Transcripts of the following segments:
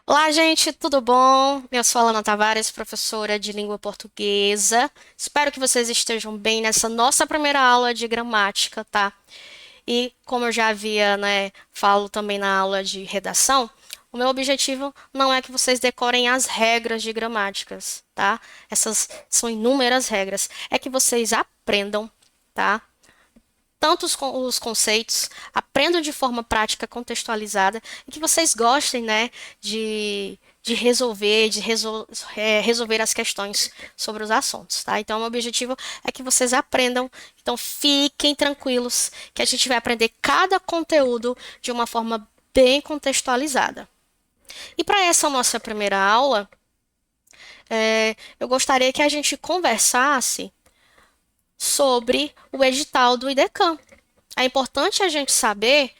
Olá, gente, tudo bom? Eu sou a Alana Tavares, professora de língua portuguesa. Espero que vocês estejam bem nessa nossa primeira aula de gramática, tá? E como eu já havia, né, falo também na aula de redação, o meu objetivo não é que vocês decorem as regras de gramáticas, tá? Essas são inúmeras regras. É que vocês aprendam, tá? Tanto os conceitos, aprendam de forma prática, contextualizada, e que vocês gostem, né, de resolver, resolver as questões sobre os assuntos, tá? Então, o meu objetivo é que vocês aprendam. Então, fiquem tranquilos, que a gente vai aprender cada conteúdo de uma forma bem contextualizada. E para essa nossa primeira aula, eu gostaria que a gente conversasse sobre o edital do IDECAM. É importante a gente saber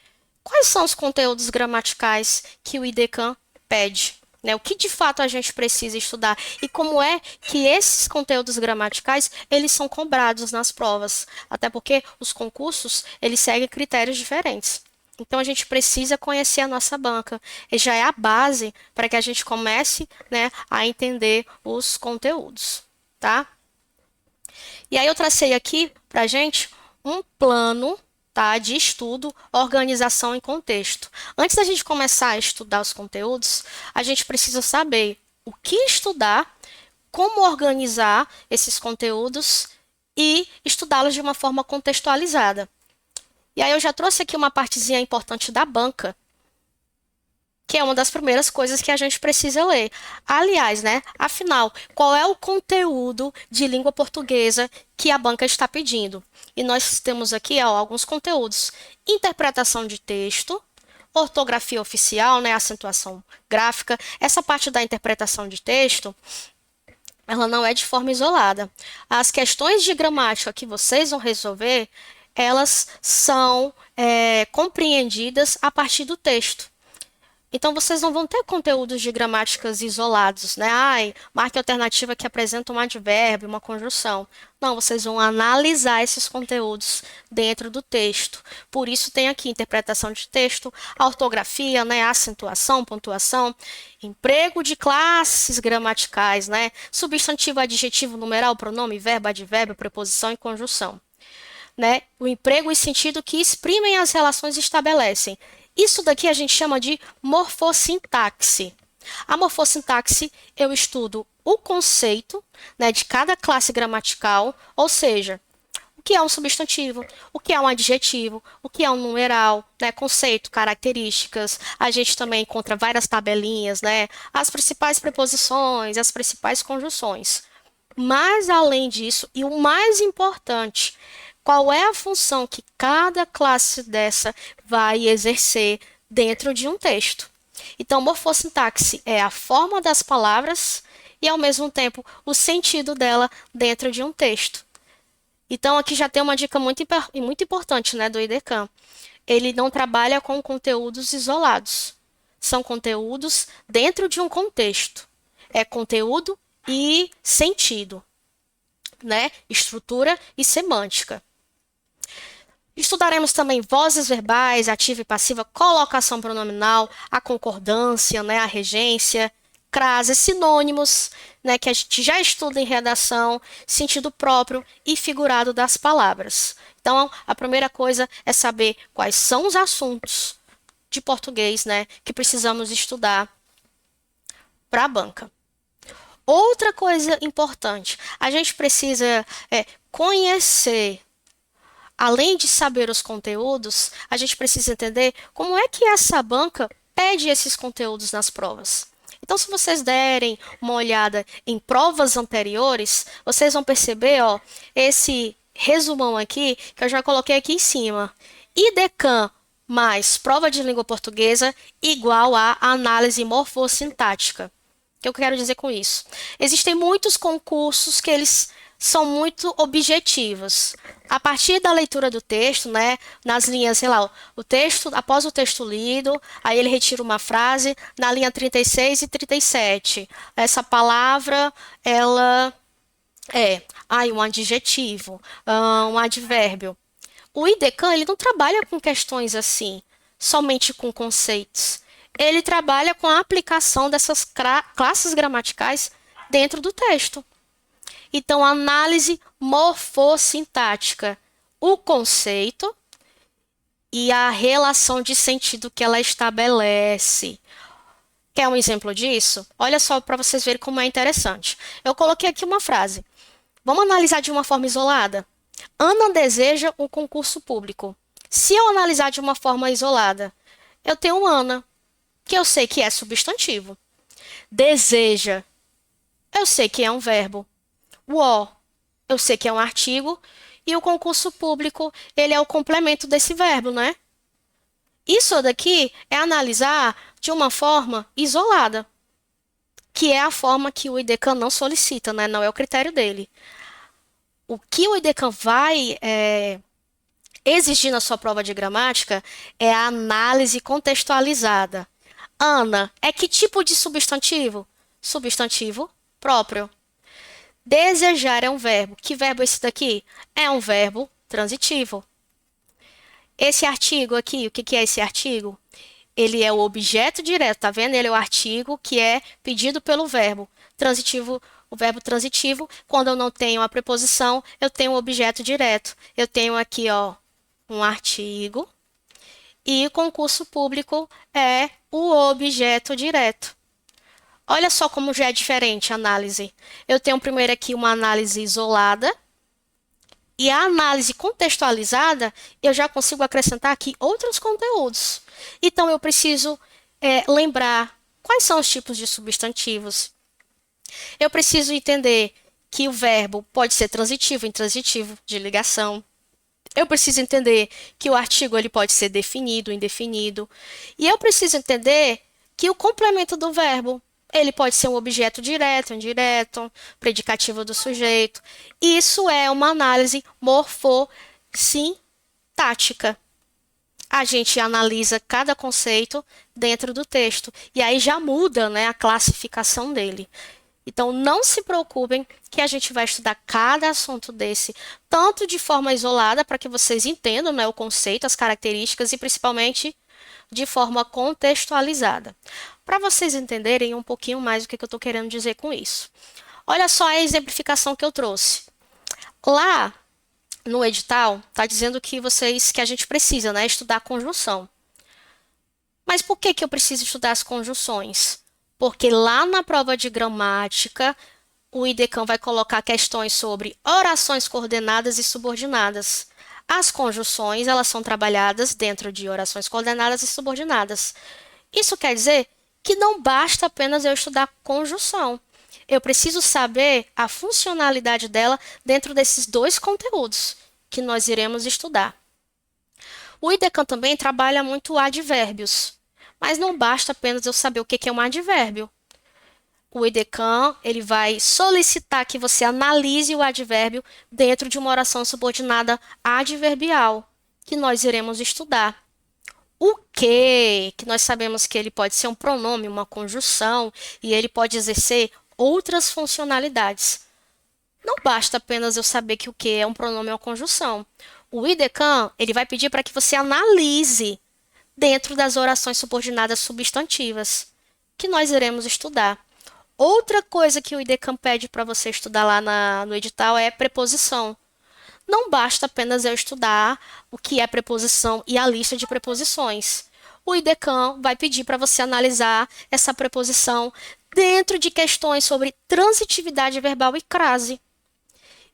quais são os conteúdos gramaticais que o IDECAM pede, né? O que de fato a gente precisa estudar e como é que esses conteúdos gramaticais eles são cobrados nas provas, até porque os concursos eles seguem critérios diferentes. Então a gente precisa conhecer a nossa banca e já é a base para que a gente comece, né, a entender os conteúdos, tá? E aí eu tracei aqui para gente um plano, tá, de estudo, organização e contexto. Antes da gente começar a estudar os conteúdos, a gente precisa saber o que estudar, como organizar esses conteúdos e estudá-los de uma forma contextualizada. E aí eu já trouxe aqui uma partezinha importante da banca, que é uma das primeiras coisas que a gente precisa ler. Aliás, né? Afinal, qual é o conteúdo de língua portuguesa que a banca está pedindo? E nós temos aqui alguns conteúdos: interpretação de texto, ortografia oficial, né, acentuação gráfica. Essa parte da interpretação de texto, ela não é de forma isolada. As questões de gramática que vocês vão resolver, elas são compreendidas a partir do texto. Então, vocês não vão ter conteúdos de gramáticas isolados, né? Ai, marque alternativa que apresenta um advérbio, uma conjunção. Não, vocês vão analisar esses conteúdos dentro do texto. Por isso tem aqui interpretação de texto, a ortografia, né? A acentuação, pontuação, emprego de classes gramaticais, né? Substantivo, adjetivo, numeral, pronome, verbo, advérbio, preposição e conjunção, né? O emprego e sentido que exprimem as relações e estabelecem. Isso daqui a gente chama de morfossintaxe. A morfossintaxe, eu estudo o conceito, né, de cada classe gramatical, ou seja, o que é um substantivo, o que é um adjetivo, o que é um numeral, né, conceito, características. A gente também encontra várias tabelinhas, né, as principais preposições, as principais conjunções. Mas além disso, e o mais importante, qual é a função que cada classe dessa vai exercer dentro de um texto? Então, morfossintaxe é a forma das palavras e, ao mesmo tempo, o sentido dela dentro de um texto. Então, aqui já tem uma dica muito importante, né, do IDECAM. Ele não trabalha com conteúdos isolados. São conteúdos dentro de um contexto. É conteúdo e sentido, né? Estrutura e semântica. Estudaremos também vozes verbais, ativa e passiva, colocação pronominal, a concordância, né, a regência, crases, sinônimos, né, que a gente já estuda em redação, sentido próprio e figurado das palavras. Então, a primeira coisa é saber quais são os assuntos de português, né, que precisamos estudar para a banca. Outra coisa importante, a gente precisa conhecer. Além de saber os conteúdos, a gente precisa entender como é que essa banca pede esses conteúdos nas provas. Então, se vocês derem uma olhada em provas anteriores, vocês vão perceber, ó, esse resumão aqui que eu já coloquei aqui em cima. IDECAM mais prova de língua portuguesa igual a análise morfossintática. O que eu quero dizer com isso? Existem muitos concursos que eles são muito objetivos. A partir da leitura do texto, né, nas linhas, sei lá, o texto, após o texto lido, aí ele retira uma frase na linha 36 e 37. Essa palavra, ela é, um adjetivo, um advérbio. O IDECAM, ele não trabalha com questões assim, somente com conceitos. ele trabalha com a aplicação dessas classes gramaticais dentro do texto. Então, análise morfossintática, o conceito e a relação de sentido que ela estabelece. Quer um exemplo disso? Olha só para vocês verem como é interessante. Eu coloquei aqui uma frase. Vamos analisar de uma forma isolada? Ana deseja um concurso público. Se eu analisar de uma forma isolada, eu tenho Ana, que eu sei que é substantivo. Deseja, eu sei que é um verbo. O, eu sei que é um artigo. E o concurso público, ele é o complemento desse verbo, né? Isso daqui é analisar de uma forma isolada, que é a forma que o IDECAN não solicita, né? Não é o critério dele. O que o IDECAN vai exigir na sua prova de gramática é a análise contextualizada. Ana, é que tipo de substantivo? Substantivo próprio. Desejar é um verbo. Que verbo é esse daqui? É um verbo transitivo. Esse artigo aqui, o que que é esse artigo? Ele é o objeto direto, tá vendo? Ele é o artigo que é pedido pelo verbo. Transitivo, o verbo transitivo, quando eu não tenho a preposição, eu tenho o objeto direto. Eu tenho aqui, ó, um artigo e o concurso público é o objeto direto. Olha só como já é diferente a análise. Eu tenho primeiro aqui uma análise isolada e a análise contextualizada, eu já consigo acrescentar aqui outros conteúdos. Então, eu preciso lembrar quais são os tipos de substantivos. Eu preciso entender que o verbo pode ser transitivo, intransitivo, de ligação. Eu preciso entender que o artigo ele pode ser definido, indefinido. E eu preciso entender que o complemento do verbo ele pode ser um objeto direto, indireto, predicativo do sujeito. Isso é uma análise morfossintática. A gente analisa cada conceito dentro do texto e aí já muda, né, a classificação dele. Então, não se preocupem que a gente vai estudar cada assunto desse, tanto de forma isolada, para que vocês entendam, né, o conceito, as características, e principalmente de forma contextualizada. Para vocês entenderem um pouquinho mais o que eu estou querendo dizer com isso. Olha só a exemplificação que eu trouxe. Lá no edital, está dizendo que a gente precisa, né, estudar conjunção. Mas por que que eu preciso estudar as conjunções? Porque lá na prova de gramática, o IDECAN vai colocar questões sobre orações coordenadas e subordinadas. As conjunções, elas são trabalhadas dentro de orações coordenadas e subordinadas. Isso quer dizer que não basta apenas eu estudar conjunção. Eu preciso saber a funcionalidade dela dentro desses dois conteúdos que nós iremos estudar. O IDECAN também trabalha muito advérbios, mas não basta apenas eu saber o que é um advérbio. O IDECAN ele vai solicitar que você analise o advérbio dentro de uma oração subordinada adverbial, que nós iremos estudar. O que nós sabemos que ele pode ser um pronome, uma conjunção, e ele pode exercer outras funcionalidades. Não basta apenas eu saber que o que é um pronome ou uma conjunção. O IDECAN ele vai pedir para que você analise dentro das orações subordinadas substantivas, que nós iremos estudar. Outra coisa que o IDECAN pede para você estudar lá no edital é preposição. Não basta apenas eu estudar o que é preposição e a lista de preposições. O IDECAN vai pedir para você analisar essa preposição dentro de questões sobre transitividade verbal e crase.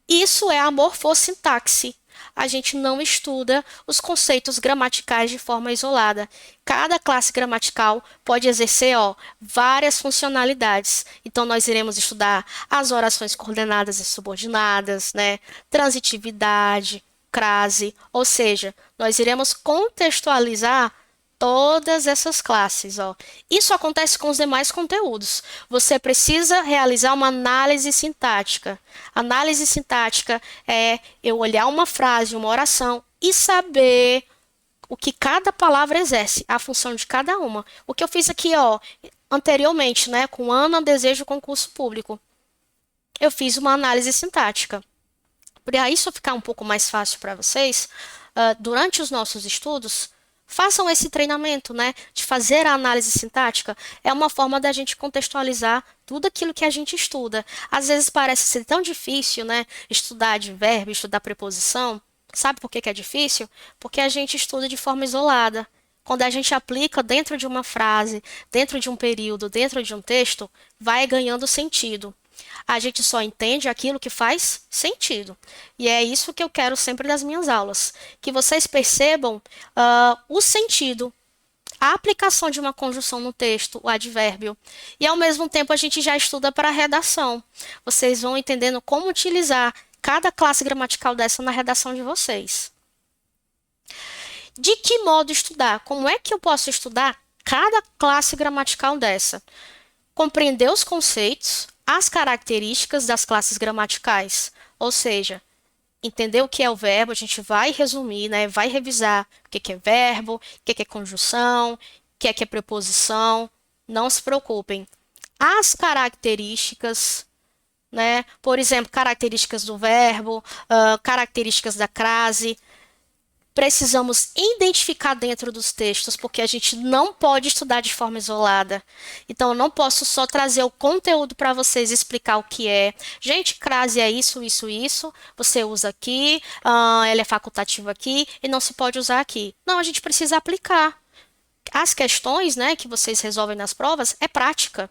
Isso é a morfossintaxe. A gente não estuda os conceitos gramaticais de forma isolada. Cada classe gramatical pode exercer, várias funcionalidades. Então, nós iremos estudar as orações coordenadas e subordinadas, né? Transitividade, crase, ou seja, nós iremos contextualizar todas essas classes, ó. Isso acontece com os demais conteúdos. Você precisa realizar uma análise sintática. Análise sintática é eu olhar uma frase, uma oração e saber o que cada palavra exerce, a função de cada uma. O que eu fiz aqui, anteriormente, né, com Ana deseja concurso público. Eu fiz uma análise sintática. Para isso ficar um pouco mais fácil para vocês, durante os nossos estudos, Façam esse treinamento, né, de fazer a análise sintática. É uma forma da gente contextualizar tudo aquilo que a gente estuda. Às vezes parece ser tão difícil, né, estudar advérbio, estudar preposição. Sabe por que que é difícil? Porque a gente estuda de forma isolada. Quando a gente aplica dentro de uma frase, dentro de um período, dentro de um texto, vai ganhando sentido. A gente só entende aquilo que faz sentido. E é isso que eu quero sempre das minhas aulas, que vocês percebam o sentido, a aplicação de uma conjunção no texto, o advérbio. E ao mesmo tempo a gente já estuda para a redação. Vocês vão entendendo como utilizar cada classe gramatical dessa na redação de vocês. De que modo estudar? Como é que eu posso estudar cada classe gramatical dessa? Compreender os conceitos, as características das classes gramaticais, ou seja, entender o que é o verbo, a gente vai resumir, né? Vai revisar o que é verbo, o que é conjunção, o que é preposição. Não se preocupem. As características, né? Por exemplo, características do verbo, características da crase. Precisamos identificar dentro dos textos, porque a gente não pode estudar de forma isolada. Então, eu não posso só trazer o conteúdo para vocês explicar o que é. Gente, crase é isso, isso, isso. Você usa aqui, ela é facultativa aqui e não se pode usar aqui. Não, a gente precisa aplicar. As questões, né, que vocês resolvem nas provas é prática.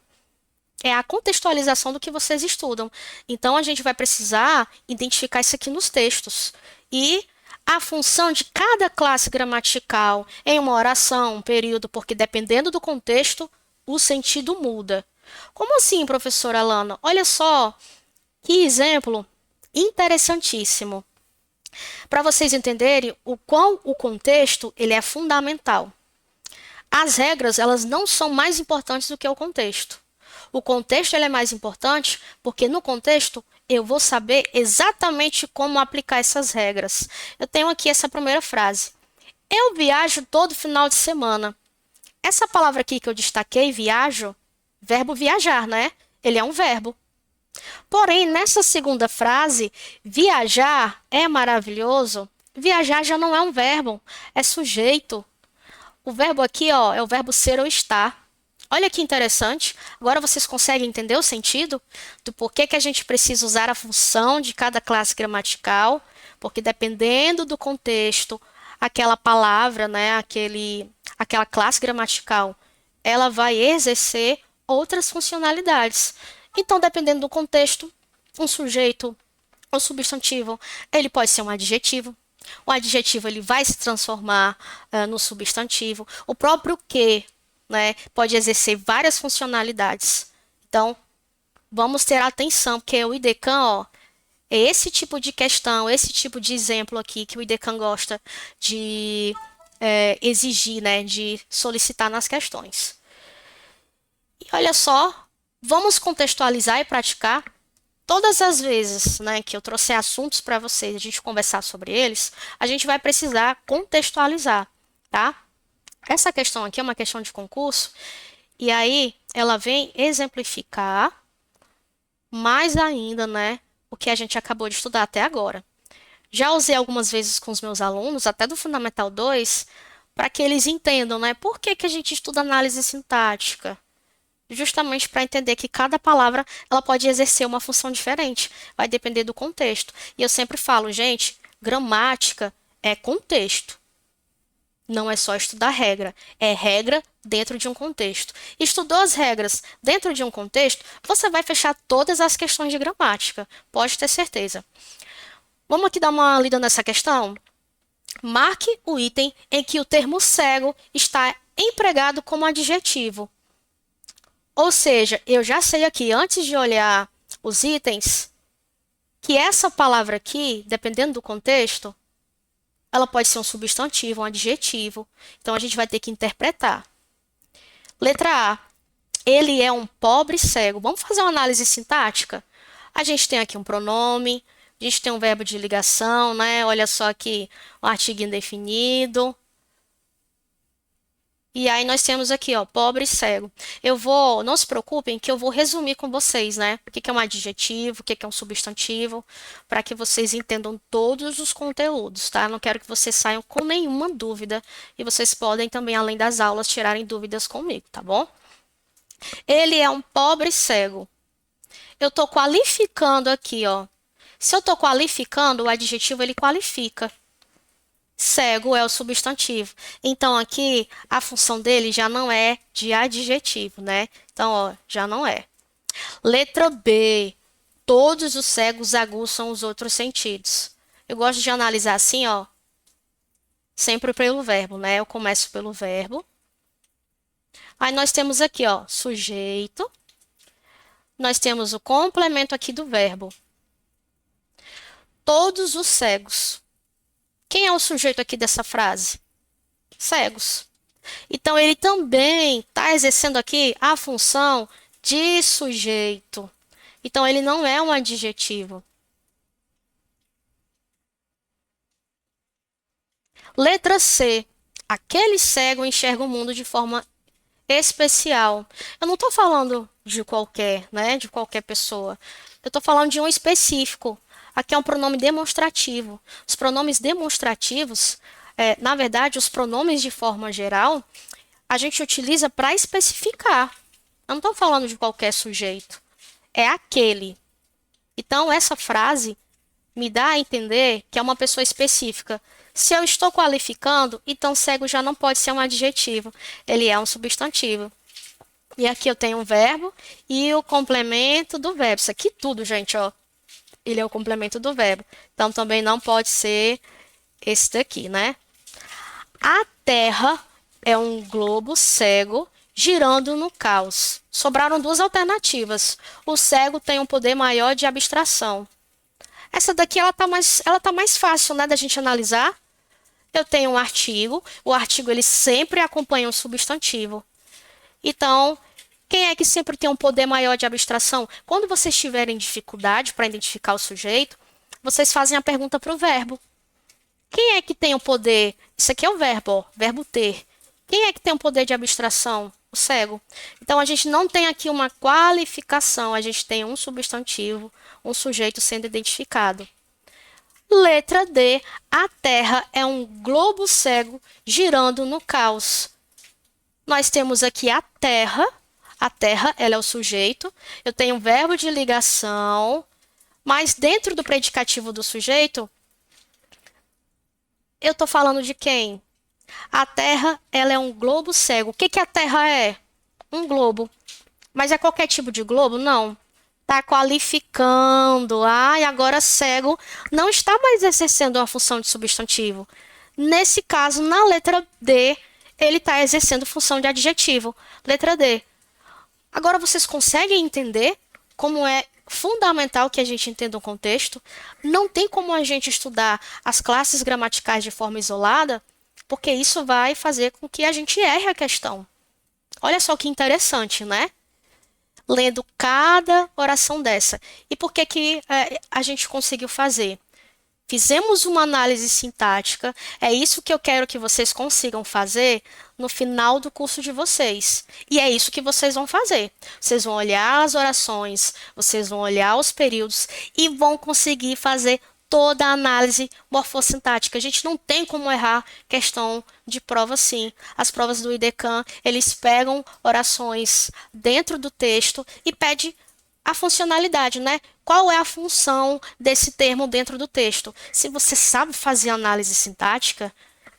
É a contextualização do que vocês estudam. Então, a gente vai precisar identificar isso aqui nos textos. E a função de cada classe gramatical em uma oração, um período, porque dependendo do contexto, o sentido muda. Como assim, professora Alana? Olha só, que exemplo interessantíssimo. Para vocês entenderem o quão o contexto ele é fundamental. As regras, elas não são mais importantes do que o contexto. O contexto ele é mais importante porque no contexto eu vou saber exatamente como aplicar essas regras. Eu tenho aqui essa primeira frase. Eu viajo todo final de semana. Essa palavra aqui que eu destaquei, viajo, verbo viajar, né? Ele é um verbo. Porém, nessa segunda frase, viajar é maravilhoso. Viajar já não é um verbo, é sujeito. O verbo aqui, ó, é o verbo ser ou estar. Olha que interessante. Agora vocês conseguem entender o sentido do porquê que a gente precisa usar a função de cada classe gramatical, porque dependendo do contexto, aquela palavra, né, aquela classe gramatical, ela vai exercer outras funcionalidades. Então, dependendo do contexto, um sujeito ou substantivo, ele pode ser um adjetivo. O adjetivo ele vai se transformar no substantivo. O próprio que, né, pode exercer várias funcionalidades. Então, vamos ter atenção, porque o IDECAN, ó, é esse tipo de questão, esse tipo de exemplo aqui que o IDECAN gosta de exigir, né, de solicitar nas questões. E olha só, vamos contextualizar e praticar. Todas as vezes, né, que eu trouxer assuntos para vocês, a gente conversar sobre eles, a gente vai precisar contextualizar, tá? Essa questão aqui é uma questão de concurso, e aí ela vem exemplificar mais ainda, né, o que a gente acabou de estudar até agora. Já usei algumas vezes com os meus alunos, até do Fundamental 2, para que eles entendam, né, por que que a gente estuda análise sintática. Justamente para entender que cada palavra ela pode exercer uma função diferente, vai depender do contexto. E eu sempre falo, gente, gramática é contexto. Não é só estudar regra, é regra dentro de um contexto. Estudou as regras dentro de um contexto, você vai fechar todas as questões de gramática, pode ter certeza. Vamos aqui dar uma lida nessa questão? Marque o item em que o termo cego está empregado como adjetivo. Ou seja, eu já sei aqui, antes de olhar os itens, que essa palavra aqui, dependendo do contexto, ela pode ser um substantivo, um adjetivo. Então, a gente vai ter que interpretar. Letra A. Ele é um pobre cego. Vamos fazer uma análise sintática? A gente tem aqui um pronome, a gente tem um verbo de ligação, né? Olha só aqui, um artigo indefinido. E aí nós temos aqui, ó, pobre e cego. Não se preocupem que eu vou resumir com vocês, né? O que que é um adjetivo, o que que é um substantivo, para que vocês entendam todos os conteúdos, tá? Não quero que vocês saiam com nenhuma dúvida e vocês podem também, além das aulas, tirarem dúvidas comigo, tá bom? Ele é um pobre cego. Eu tô qualificando aqui, ó. Se eu tô qualificando, o adjetivo ele qualifica. Cego é o substantivo. Então, aqui, a função dele já não é de adjetivo, né? Então, ó, já não é. Letra B. Todos os cegos aguçam os outros sentidos. Eu gosto de analisar assim, ó, sempre pelo verbo, né? Eu começo pelo verbo. Aí nós temos aqui, ó, sujeito. Nós temos o complemento aqui do verbo. Todos os cegos. Quem é o sujeito aqui dessa frase? Cegos. Então, ele também está exercendo aqui a função de sujeito. Então, ele não é um adjetivo. Letra C. Aquele cego enxerga o mundo de forma especial. Eu não estou falando de qualquer, né? De qualquer pessoa. Eu estou falando de um específico. Aqui é um pronome demonstrativo. Os pronomes demonstrativos, na verdade, os pronomes de forma geral, a gente utiliza para especificar. Eu não estou falando de qualquer sujeito. É aquele. Então, essa frase me dá a entender que é uma pessoa específica. Se eu estou qualificando, então cego já não pode ser um adjetivo. Ele é um substantivo. E aqui eu tenho um verbo e o complemento do verbo. Isso aqui tudo, gente, ó. Ele é o complemento do verbo. Então, também não pode ser esse daqui, né? A Terra é um globo cego girando no caos. Sobraram duas alternativas. O cego tem um poder maior de abstração. Essa daqui ela tá mais fácil, né, da gente analisar. Eu tenho um artigo, o artigo ele sempre acompanha um substantivo. Então, quem é que sempre tem um poder maior de abstração? Quando vocês tiverem dificuldade para identificar o sujeito, vocês fazem a pergunta para o verbo. Quem é que tem o poder? Isso aqui é o verbo, ó, verbo ter. Quem é que tem o poder de abstração? O cego. Então, a gente não tem aqui uma qualificação, a gente tem um substantivo, um sujeito sendo identificado. Letra D. A Terra é um globo cego girando no caos. Nós temos aqui a Terra. A Terra, ela é o sujeito. Eu tenho um verbo de ligação, mas dentro do predicativo do sujeito, eu estou falando de quem? A Terra, ela é um globo cego. O que que a Terra é? Um globo. Mas é qualquer tipo de globo? Não. Está qualificando. Ah, e agora cego não está mais exercendo uma função de substantivo. Nesse caso, na letra D, ele está exercendo função de adjetivo. Letra D. Agora vocês conseguem entender como é fundamental que a gente entenda o contexto? Não tem como a gente estudar as classes gramaticais de forma isolada, porque isso vai fazer com que a gente erre a questão. Olha só que interessante, né? Lendo cada oração dessa. E por que que a gente conseguiu fazer? Fizemos uma análise sintática, é isso que eu quero que vocês consigam fazer no final do curso de vocês. E é isso que vocês vão fazer. Vocês vão olhar as orações, vocês vão olhar os períodos e vão conseguir fazer toda a análise morfossintática. A gente não tem como errar questão de prova assim. As provas do IDECAM, eles pegam orações dentro do texto e pedem a funcionalidade, né? Qual é a função desse termo dentro do texto? Se você sabe fazer análise sintática,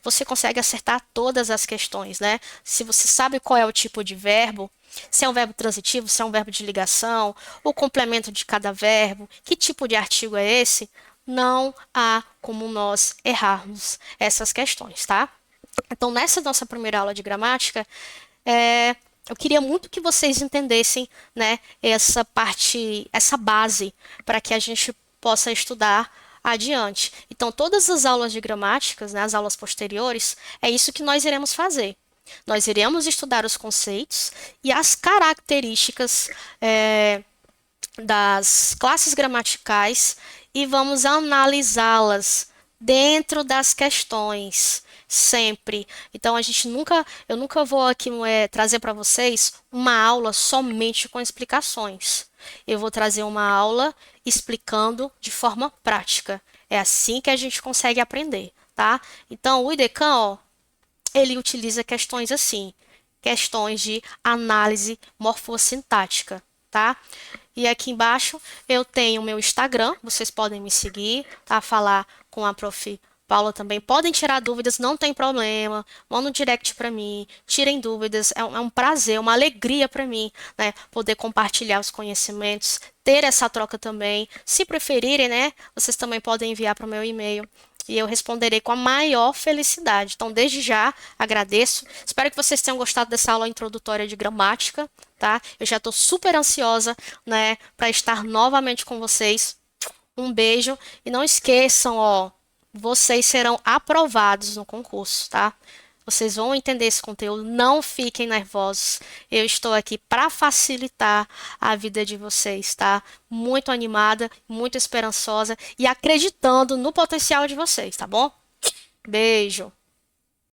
você consegue acertar todas as questões, né? Se você sabe qual é o tipo de verbo, se é um verbo transitivo, se é um verbo de ligação, o complemento de cada verbo, que tipo de artigo é esse, não há como nós errarmos essas questões, tá? Então, nessa nossa primeira aula de gramática, eu queria muito que vocês entendessem, né, essa parte, essa base, para que a gente possa estudar adiante. Então, todas as aulas de gramáticas, né, as aulas posteriores, é isso que nós iremos fazer. Nós iremos estudar os conceitos e as características das classes gramaticais e vamos analisá-las dentro das questões. sempre. Então eu nunca vou aqui trazer para vocês uma aula somente com explicações. Eu vou trazer uma aula explicando de forma prática. É assim que a gente consegue aprender, tá? Então, o IDECAM, ó, ele utiliza questões assim, questões de análise morfossintática, tá? E aqui embaixo eu tenho o meu Instagram, vocês podem me seguir, tá? Falar com a prof. Paula também. Podem tirar dúvidas, não tem problema. Manda um direct para mim, tirem dúvidas. É um prazer, uma alegria para mim, né? Poder compartilhar os conhecimentos, ter essa troca também. Se preferirem, né? Vocês também podem enviar para o meu e-mail e eu responderei com a maior felicidade. Então, desde já, agradeço. Espero que vocês tenham gostado dessa aula introdutória de gramática, tá? Eu já estou super ansiosa, né, para estar novamente com vocês. Um beijo e não esqueçam, ó, vocês serão aprovados no concurso, tá? Vocês vão entender esse conteúdo, não fiquem nervosos. Eu estou aqui para facilitar a vida de vocês, tá? Muito animada, muito esperançosa e acreditando no potencial de vocês, tá bom? Beijo.